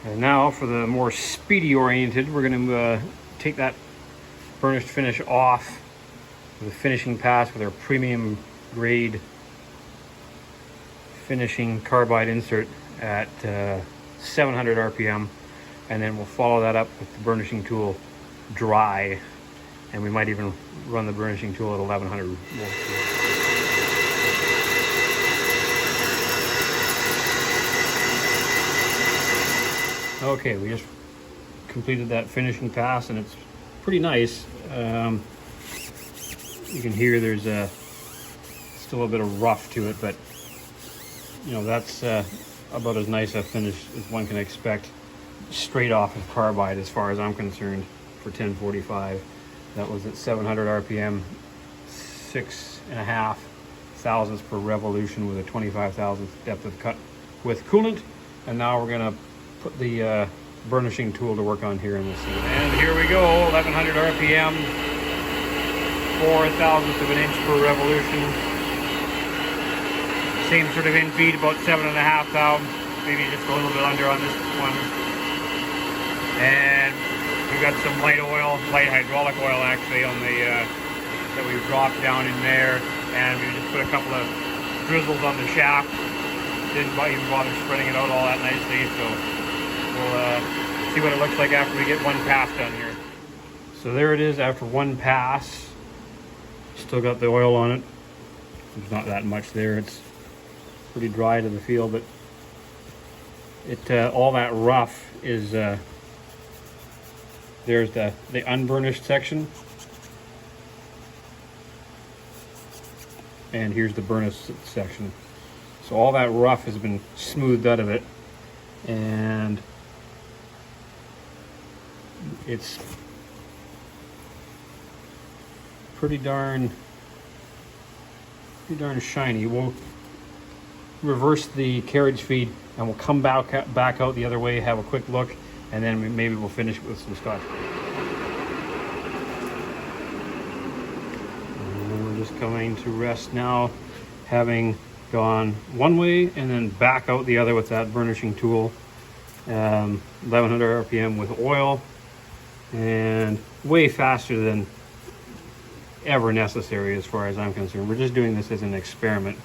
And now for the more speedy oriented, we're going to take that burnished finish off with a finishing pass with our premium grade finishing carbide insert at 700 RPM, and then we'll follow that up with the burnishing tool dry, and we might even run the burnishing tool at 1100 volts. Okay, we just completed that finishing pass, and it's pretty nice. You can hear there's still a bit of rough to it, but you know, that's about as nice a finish as one can expect straight off of carbide, as far as I'm concerned, for 1045. That was at 700 RPM, 6.5 thousandths per revolution with a 25 thousandth depth of cut with coolant. And now we're gonna put the burnishing tool to work on here in this scene. And here we go, 1100 RPM, 4 thousandths of an inch per revolution. Same sort of in feed, about 7.5 thousandths, maybe just a little bit under on this one. And we've got some light oil, light hydraulic oil actually, on the that we've dropped down in there, and we just put a couple of drizzles on the shaft. Didn't even bother spreading it out all that nicely, so we'll see what it looks like after we get one pass done here. So there it is after one pass. Still got the oil on it. There's not that much there. It's pretty dry to the feel, but it all that rough is there's the unburnished section, and here's the burnished section. So all that rough has been smoothed out of it, and it's pretty darn shiny. We'll reverse the carriage feed and we'll come back out the other way, have a quick look, and then maybe we'll finish with some Scotch. And we're just coming to rest now, having gone one way and then back out the other with that burnishing tool. 1100 RPM with oil, and way faster than ever necessary as far as I'm concerned. We're just doing this as an experiment,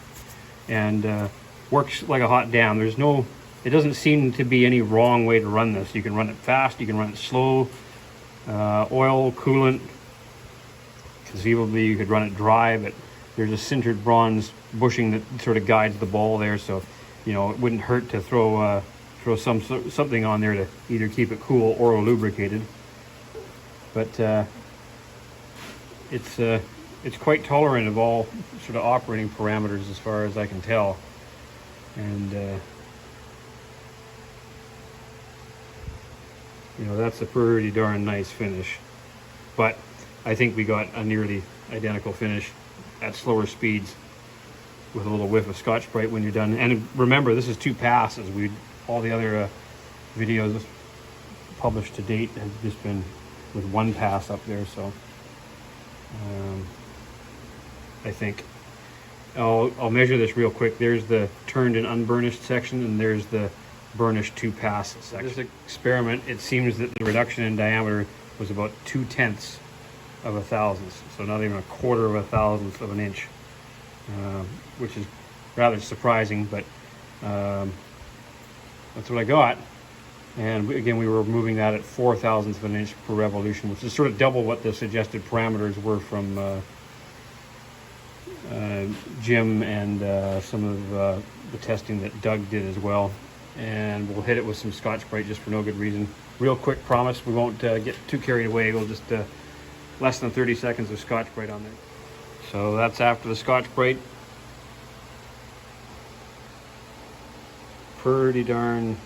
and works like a hot damn. It doesn't seem to be any wrong way to run this. You can run it fast, you can run it slow, oil, coolant. Conceivably you could run it dry, but there's a sintered bronze bushing that sort of guides the ball there, so you know, it wouldn't hurt to throw something on there to either keep it cool or lubricated. But it's quite tolerant of all sort of operating parameters as far as I can tell, and you know, that's a pretty darn nice finish. But I think we got a nearly identical finish at slower speeds with a little whiff of Scotch-Brite when you're done. And remember, this is 2 passes. All the other videos published to date have just been with 1 pass up there, so I think I'll measure this real quick. There's the turned and unburnished section, and there's the burnished 2-pass section. This experiment, it seems that the reduction in diameter was about 0.2 of a thousandth, so not even 1/4 of a thousandth of an inch, which is rather surprising, but that's what I got. And again, we were moving that at 4 thousandths of an inch per revolution, which is sort of double what the suggested parameters were from Jim and some of the testing that Doug did as well. And we'll hit it with some Scotch-Brite just for no good reason. Real quick promise, we won't get too carried away. We'll just less than 30 seconds of Scotch-Brite on there. So that's after the Scotch-Brite. Pretty darn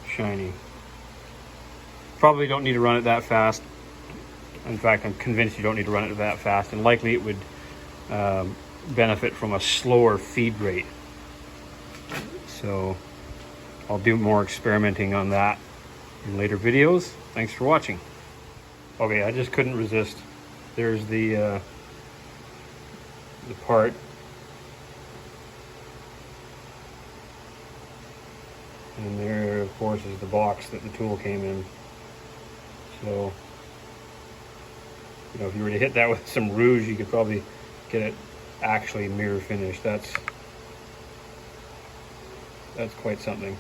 shiny. Probably don't need to run it that fast. In fact, I'm convinced you don't need to run it that fast, and likely it would benefit from a slower feed rate. So I'll do more experimenting on that in later videos. Thanks for watching. Okay, I just couldn't resist. There's the part. And there, of course, is the box that the tool came in. So, you know, if you were to hit that with some rouge, you could probably get it actually mirror finished. That's quite something.